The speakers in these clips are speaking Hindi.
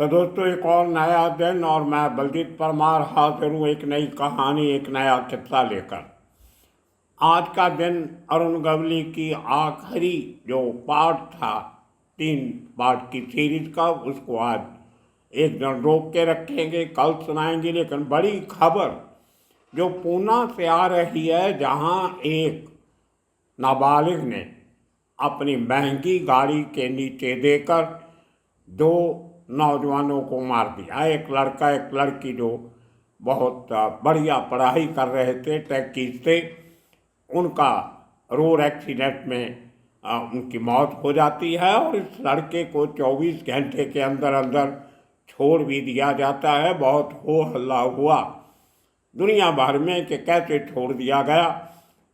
तो दोस्तों, एक और नया दिन और मैं बलजीत परमार हाजिर हूँ एक नई कहानी, एक नया किस्सा लेकर। आज का दिन अरुण गवली की आखिरी जो पार्ट था, 3 पार्ट की सीरीज का, उसको आज एक दिन रोक के रखेंगे, कल सुनाएंगे। लेकिन बड़ी खबर जो पूना से आ रही है, जहाँ एक नाबालिग ने अपनी महंगी गाड़ी के नीचे देकर 2 नौजवानों को मार दिया। एक लड़का एक लड़की जो बहुत बढ़िया पढ़ाई कर रहे थे, टैक्सी से, उनका रोड एक्सीडेंट में उनकी मौत हो जाती है और इस लड़के को 24 घंटे के अंदर अंदर छोड़ भी दिया जाता है। बहुत हो हल्ला हुआ दुनिया भर में कि कैसे छोड़ दिया गया,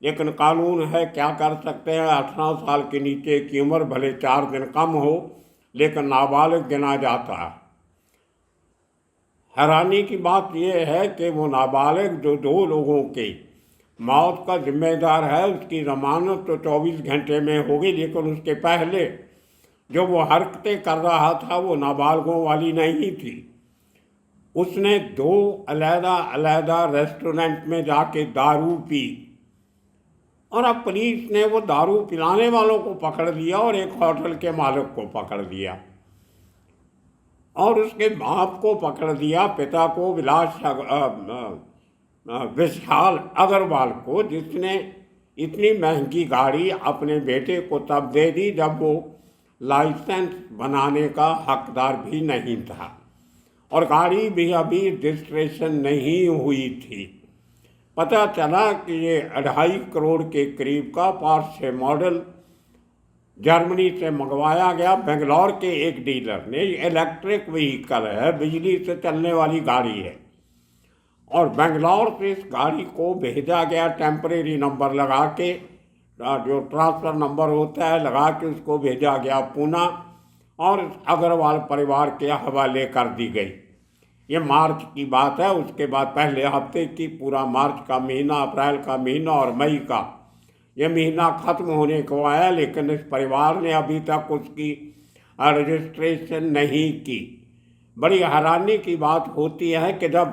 लेकिन कानून है, क्या कर सकते हैं। 18 साल के नीचे की उम्र भले 4 दिन कम हो, लेकिन नाबालिग गिना जाता है। हैरानी की बात यह है कि वो नाबालिग जो 2 लोगों के मौत का जिम्मेदार है, उसकी जमानत तो 24 घंटे में होगी, लेकिन उसके पहले जो वो हरकतें कर रहा था वो नाबालिगों वाली नहीं थी। उसने 2 अलग-अलग रेस्टोरेंट में जाके दारू पी और अब पुलिस ने वो दारू पिलाने वालों को पकड़ लिया और एक होटल के मालिक को पकड़ लिया और उसके बाप को पकड़ दिया, पिता को, विशाल अग्रवाल को, जिसने इतनी महंगी गाड़ी अपने बेटे को तब दे दी जब वो लाइसेंस बनाने का हकदार भी नहीं था और गाड़ी भी अभी रजिस्ट्रेशन नहीं हुई थी। पता चला कि ये 2.5 करोड़ के करीब का पोर्शे मॉडल जर्मनी से मंगवाया गया। बेंगलोर के एक डीलर ने, इलेक्ट्रिक व्हीकल है, बिजली से चलने वाली गाड़ी है, और बेंगलोर से इस गाड़ी को भेजा गया टेम्परेरी नंबर लगा के, जो ट्रांसफ़र नंबर होता है लगा के उसको भेजा गया पूना और अग्रवाल परिवार के हवाले कर दी गई। ये मार्च की बात है। उसके बाद पहले हफ्ते की, पूरा मार्च का महीना, अप्रैल का महीना और मई का ये महीना ख़त्म होने को आया, लेकिन इस परिवार ने अभी तक उसकी रजिस्ट्रेशन नहीं की। बड़ी हैरानी की बात होती है कि जब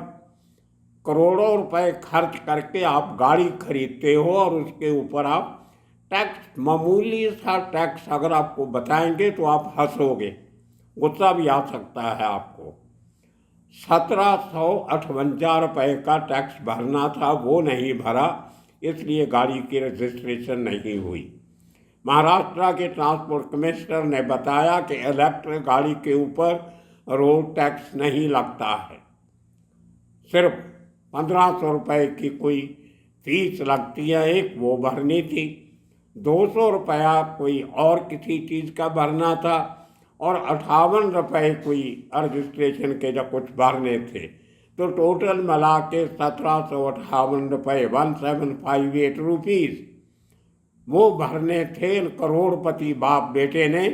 करोड़ों रुपए खर्च करके आप गाड़ी खरीदते हो और उसके ऊपर आप टैक्स, मामूली सा टैक्स अगर आपको बताएंगे तो आप हंसोगे, गुस्सा भी आ सकता है आपको। 1758 रुपये का टैक्स भरना था, वो नहीं भरा, इसलिए गाड़ी की रजिस्ट्रेशन नहीं हुई। महाराष्ट्र के ट्रांसपोर्ट कमिश्नर ने बताया कि इलेक्ट्रिक गाड़ी के ऊपर रोड टैक्स नहीं लगता है, सिर्फ 1500 रुपये की कोई फीस लगती है, एक वो भरनी थी। 200 रुपया कोई और किसी चीज़ का भरना था और 58 रुपये कोई रजिस्ट्रेशन के जब कुछ भरने थे, तो टोटल मिला के 1758 रुपये, 1758 रुपीज़ वो भरने थे। करोड़पति बाप बेटे ने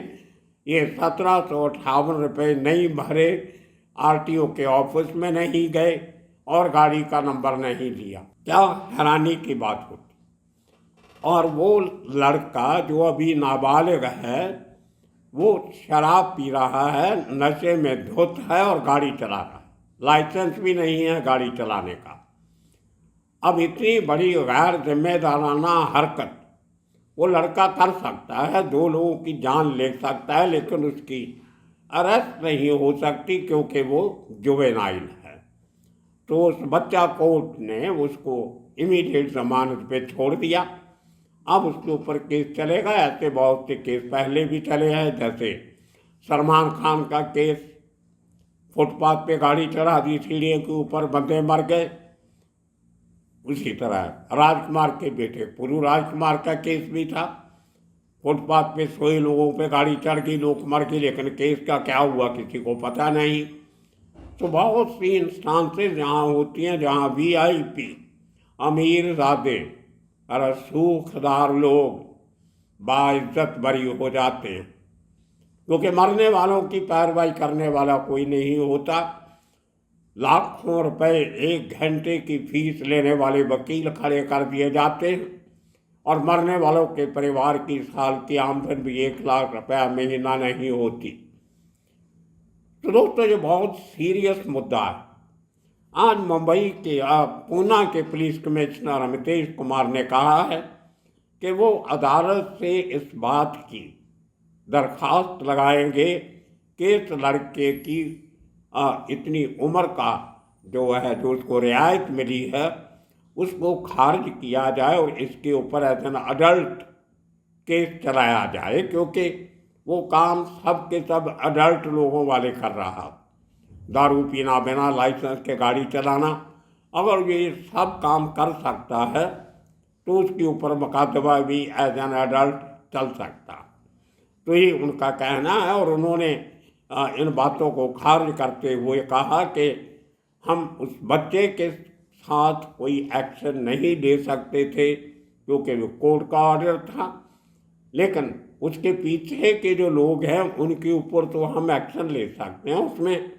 ये 1758 रुपये नहीं भरे, आरटीओ के ऑफिस में नहीं गए और गाड़ी का नंबर नहीं लिया। क्या हैरानी की बात होती। और वो लड़का जो अभी नाबालिग है, वो शराब पी रहा है, नशे में धुत है और गाड़ी चला रहा है, लाइसेंस भी नहीं है गाड़ी चलाने का। अब इतनी बड़ी गैर जिम्मेदाराना हरकत वो लड़का कर सकता है, 2 लोगों की जान ले सकता है, लेकिन उसकी अरेस्ट नहीं हो सकती क्योंकि वो जुवेनाइल है। तो उस बच्चा कोर्ट ने उसको इमीडिएट जमानत पे छोड़ दिया। अब उसके ऊपर केस चलेगा। ऐसे बहुत से केस पहले भी चले हैं, जैसे सलमान खान का केस, फुटपाथ पे गाड़ी चढ़ा दी, सीढ़ियों के ऊपर बंदे मर गए। उसी तरह राजकुमार के बेटे पुरू राजकुमार का केस भी था, फुटपाथ पे सोए लोगों पे गाड़ी चढ़ गई, लोग मर गए, लेकिन केस का क्या हुआ किसी को पता नहीं। तो बहुत सी इंस्टांसेस जहाँ होती हैं जहाँ VIP अमीर ज़ादे और सूखदार लोग बाइज्जत बरी हो जाते हैं, क्योंकि मरने वालों की पैरवाई करने वाला कोई नहीं होता। लाखों रुपए 1 घंटे की फीस लेने वाले वकील खड़े कर दिए जाते हैं और मरने वालों के परिवार की साल की आमदन भी 1 लाख रुपया महीना नहीं होती। तो दोस्तों ये बहुत सीरियस मुद्दा है। आज मुंबई के पूना के पुलिस कमिश्नर अमितेश कुमार ने कहा है कि वो अदालत से इस बात की दरखास्त लगाएंगे कि इस लड़के की इतनी उम्र का जो है जो उसको रियायत मिली है उसको खारिज किया जाए और इसके ऊपर एज एन अडल्ट केस चलाया जाए, क्योंकि वो काम सब के सब अडल्ट लोगों वाले कर रहा। दारू पीना, बिना लाइसेंस के गाड़ी चलाना, अगर ये सब काम कर सकता है तो उसके ऊपर मुकदमा भी एज एन एडल्ट चल सकता। तो ये उनका कहना है और उन्होंने इन बातों को खारिज करते हुए कहा कि हम उस बच्चे के साथ कोई एक्शन नहीं ले सकते थे क्योंकि वो कोर्ट का ऑर्डर था, लेकिन उसके पीछे के जो लोग हैं उनके ऊपर तो हम एक्शन ले सकते हैं। उसमें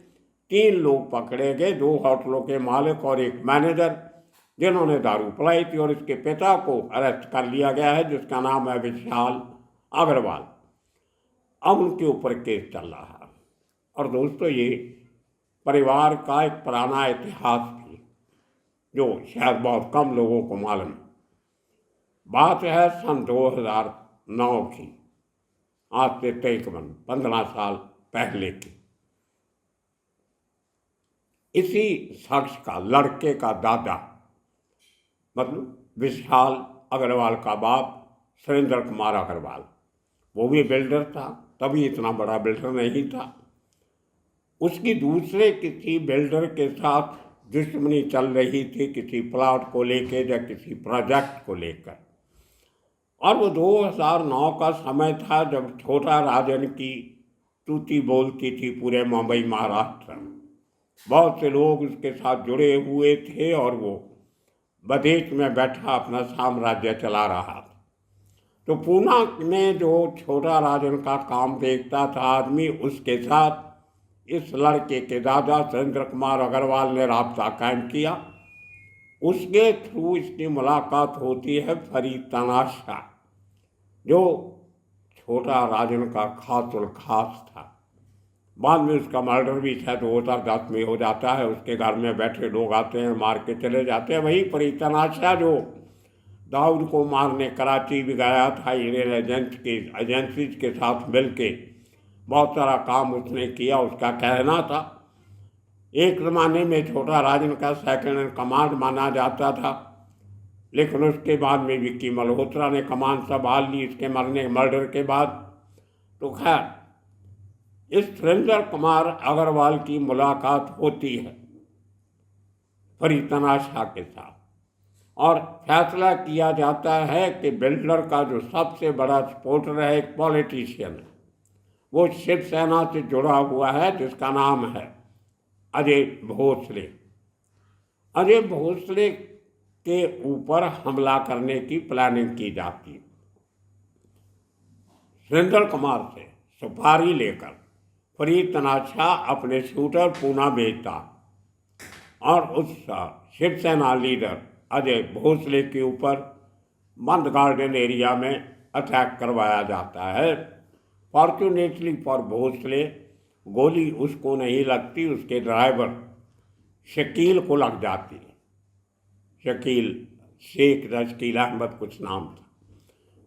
3 लोग पकड़े गए, 2 होटलों के मालिक और एक मैनेजर, जिन्होंने दारू पिलाई थी, और इसके पिता को अरेस्ट कर लिया गया है जिसका नाम है विशाल अग्रवाल। अब उनके ऊपर केस चल रहा है। और दोस्तों ये परिवार का एक पुराना इतिहास भी जो शायद बहुत कम लोगों को मालूम। बात है सन 2009 की, आज से तकरीबन 15 साल पहले की। इसी शख्स का, लड़के का दादा, मतलब विशाल अग्रवाल का बाप सुरेंद्र कुमार अग्रवाल, वो भी बिल्डर था, तभी इतना बड़ा बिल्डर नहीं था। उसकी दूसरे किसी बिल्डर के साथ दुश्मनी चल रही थी, किसी प्लॉट को लेकर या किसी प्रोजेक्ट को लेकर। और वो 2009 का समय था जब छोटा राजन की तूती बोलती थी पूरे मुंबई महाराष्ट्र में। बहुत से लोग उसके साथ जुड़े हुए थे और वो विदेश में बैठा अपना साम्राज्य चला रहा था। तो पूना में जो छोटा राजन का काम देखता था आदमी, उसके साथ इस लड़के के दादा सुरेंद्र कुमार अग्रवाल ने राब्ता कायम किया। उसके थ्रू इसकी मुलाकात होती है फरीद तनाशा, जो छोटा राजन का खास उल खास था। बाद में उसका मर्डर भी शायद 2010 में हो जाता है। उसके घर में बैठे लोग आते हैं, मार के चले जाते हैं। वही फरीद तनाशा जो दाऊद को मारने कराची भी गया था, इंडियन एजेंसीज के साथ मिलके बहुत सारा काम उसने किया। उसका कहना था एक ज़माने में छोटा राजन का सेकंड इन कमांड माना जाता था, लेकिन उसके बाद में विक्की मल्होत्रा ने कमान संभाल ली इसके मर्डर के बाद। तो खैर इस सुरेंद्र कुमार अग्रवाल की मुलाकात होती है फरीद तनाशा के साथ और फैसला किया जाता है कि बिल्डर का जो सबसे बड़ा सपोर्टर है, एक पॉलिटिशियन है, वो शिवसेना से जुड़ा हुआ है जिसका नाम है अजय भोसले। अजय भोसले के ऊपर हमला करने की प्लानिंग की जाती है। सुरेंद्र कुमार से सुपारी लेकर फरीद तनाशा अपने शूटर पूना भेजता और उस शिवसेना लीडर अजय भोसले के ऊपर बंद गार्डन एरिया में अटैक करवाया जाता है। फॉर्चुनेटली फॉर भोसले गोली उसको नहीं लगती, उसके ड्राइवर शकील को लग जाती है। शकील शेख या शकील अहमद कुछ नाम था,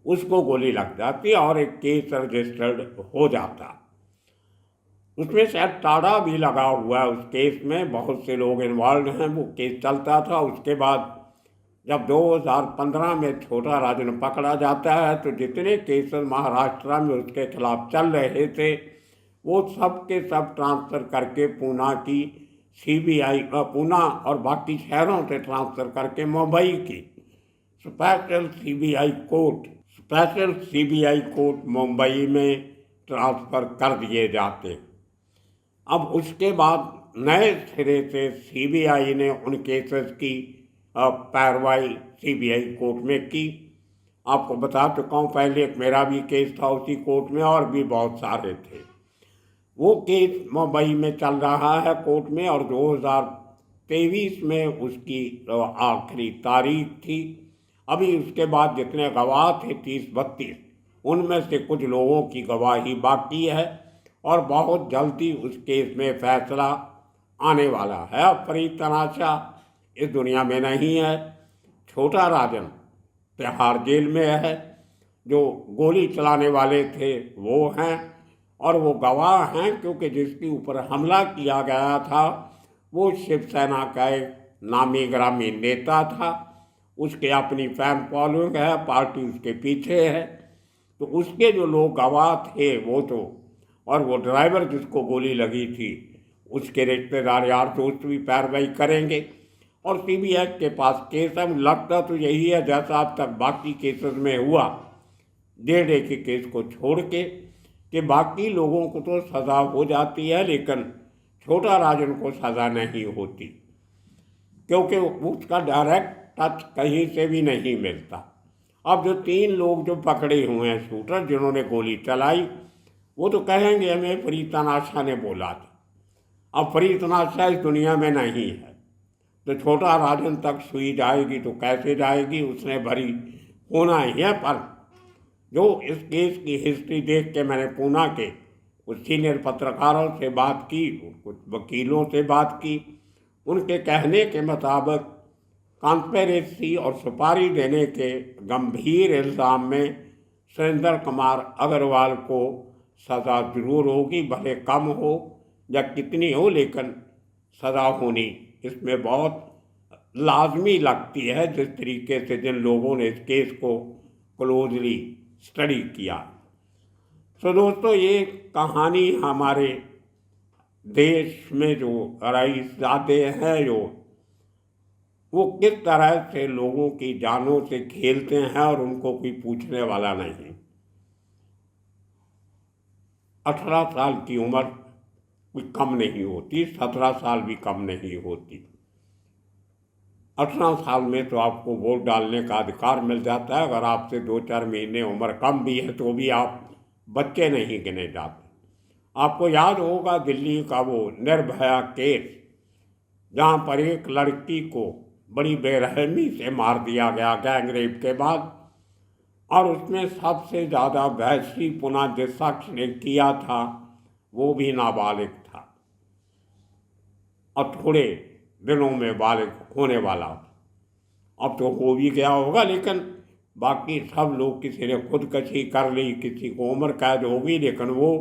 उसको गोली लग जाती है और एक केस रजिस्टर्ड हो जाता। उसमें शायद टाड़ा भी लगा हुआ है उस केस में, बहुत से लोग इन्वॉल्व हैं। वो केस चलता था। उसके बाद जब 2015 में छोटा राजन पकड़ा जाता है तो जितने केसेस महाराष्ट्र में उसके खिलाफ चल रहे थे वो सब के सब ट्रांसफ़र करके पूना की CBI, पूना और बाकी शहरों से ट्रांसफ़र करके मुंबई की स्पेशल CBI कोर्ट मुंबई में ट्रांसफ़र कर दिए जाते। अब उसके बाद नए सिरे से CBI ने उन केसेस की पैरवाई CBI कोर्ट में की। आपको बता चुका हूँ पहले, एक मेरा भी केस था उसी कोर्ट में और भी बहुत सारे थे। वो केस मुंबई में चल रहा है कोर्ट में और 2023 में उसकी आखिरी तारीख थी। अभी उसके बाद जितने गवाह थे 30-32, उनमें से कुछ लोगों की गवाही बाकी है और बहुत जल्दी उस केस में फैसला आने वाला है। अब फरीद तनाशा इस दुनिया में नहीं है, छोटा राजन तिहाड़ जेल में है, जो गोली चलाने वाले थे वो हैं और वो गवाह हैं, क्योंकि जिसके ऊपर हमला किया गया था वो शिवसेना का एक नामी ग्रामी नेता था। उसके अपनी फैन फॉलोइंग है, पार्टी उसके पीछे है। तो उसके जो लोग गवाह थे वो तो, और वो ड्राइवर जिसको गोली लगी थी उसके रिश्तेदार यार दोस्त भी पैरवाई करेंगे। और सीबीआई के पास केस है। लगता तो यही है जैसा अब तक बाकी केसेस में हुआ, 1.5 के केस को छोड़ के, कि बाकी लोगों को तो सज़ा हो जाती है लेकिन छोटा राजन को सज़ा नहीं होती, क्योंकि उसका डायरेक्ट टच कहीं से भी नहीं मिलता। अब जो 3 लोग जो पकड़े हुए हैं शूटर जिन्होंने गोली चलाई, वो तो कहेंगे हमें फरीद तनाशा ने बोला था। अब फरीद तनाशा इस दुनिया में नहीं है, तो छोटा राजन तक सुई जाएगी तो कैसे जाएगी, उसने भरी होना ही है। पर जो इस केस की हिस्ट्री देख के मैंने पूना के कुछ सीनियर पत्रकारों से बात की, कुछ वकीलों से बात की, उनके कहने के मुताबिक कॉन्स्पिरेसी और सुपारी देने के गंभीर इल्ज़ाम में सुरेंद्र कुमार अग्रवाल को सज़ा जरूर होगी, भले कम हो या कितनी हो, लेकिन सज़ा होनी इसमें बहुत लाजमी लगती है, जिस तरीके से जिन लोगों ने इस केस को क्लोजली स्टडी किया। तो दोस्तों, ये कहानी हमारे देश में जो रईसज़ादे हैं जो वो किस तरह से लोगों की जानों से खेलते हैं और उनको कोई पूछने वाला नहीं। 18 साल की उम्र कोई कम नहीं होती, 17 साल भी कम नहीं होती। 18 साल में तो आपको वोट डालने का अधिकार मिल जाता है। अगर आपसे 2-4 महीने उम्र कम भी है तो भी आप बच्चे नहीं गिने जाते। आपको याद होगा दिल्ली का वो निर्भया केस, जहाँ पर एक लड़की को बड़ी बेरहमी से मार दिया गया गैंगरेप के बाद, और उसमें सबसे ज़्यादा वहशीपना जिस शख्स ने किया था वो भी नाबालिग था और थोड़े दिनों में बालिग होने वाला था। अब तो हो भी गया होगा, लेकिन बाकी सब लोग, किसी ने खुदकशी कर ली, किसी को उम्र कैद हो गई, लेकिन वो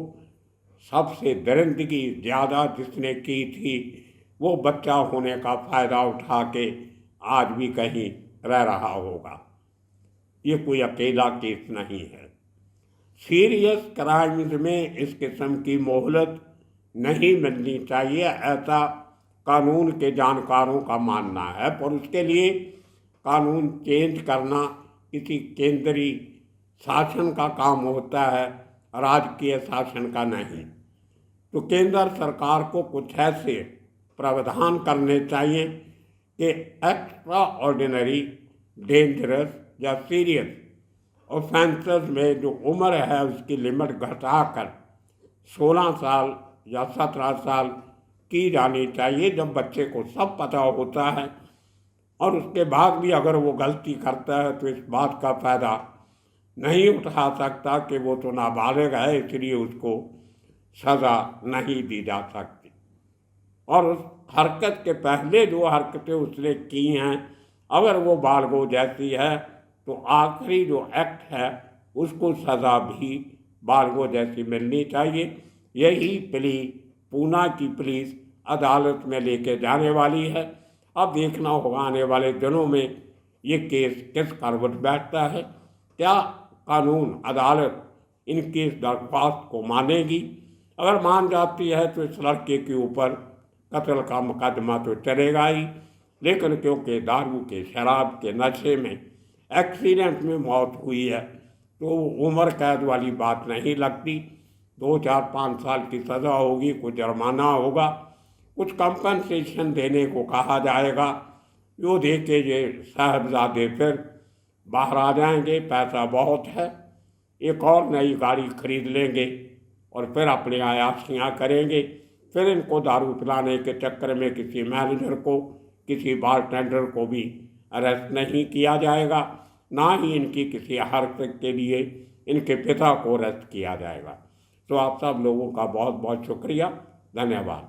सबसे दरिंदगी ज़्यादा जिसने की थी वो बच्चा होने का फ़ायदा उठा के आज भी कहीं रह रहा होगा। ये कोई अकेला केस नहीं है। सीरियस क्राइम्स में इस किस्म की मोहलत नहीं मिलनी चाहिए, ऐसा कानून के जानकारों का मानना है। पर उसके लिए कानून चेंज करना किसी केंद्रीय शासन का काम होता है, राजकीय शासन का नहीं। तो केंद्र सरकार को कुछ ऐसे प्रावधान करने चाहिए कि एक्स्ट्रा ऑर्डिनरी, डेंजरस या सीरियस ऑफेंसेस में जो उम्र है उसकी लिमिट घटाकर 16 साल या 17 साल की जानी चाहिए, जब बच्चे को सब पता होता है। और उसके बाद भी अगर वो गलती करता है तो इस बात का फ़ायदा नहीं उठा सकता कि वो तो नाबालिग है, इसलिए उसको सज़ा नहीं दी जा सकती। और उस हरकत के पहले जो हरकतें उसने की हैं, अगर वो बालगो जैसी है तो आखिरी जो एक्ट है उसको सज़ा भी बालगो जैसी मिलनी चाहिए। यही प्ली पूना की पुलिस अदालत में लेके जाने वाली है। अब देखना होगा आने वाले दिनों में ये केस किस करवट बैठता है। क्या कानून अदालत इनकी इस दरख्वास्त को मानेगी? अगर मान जाती है तो इस लड़के के ऊपर कत्ल का मुकदमा तो चलेगा ही, लेकिन क्योंकि दारू के शराब के नशे में एक्सीडेंट में मौत हुई है तो उम्र कैद वाली बात नहीं लगती। 2-4-5 साल की सज़ा होगी, कुछ जुर्माना होगा, कुछ कंपनसेशन देने को कहा जाएगा। यो दे के ये साहबजादे फिर बाहर आ जाएंगे, पैसा बहुत है, एक और नई गाड़ी खरीद लेंगे और फिर अपनी अयाशियाँ करेंगे। फिर इनको दारू पिलाने के चक्कर में किसी मैनेजर को, किसी बारटेंडर को भी अरेस्ट नहीं किया जाएगा, ना ही इनकी किसी हरकत के लिए इनके पिता को अरेस्ट किया जाएगा। तो आप सब लोगों का बहुत बहुत शुक्रिया, धन्यवाद।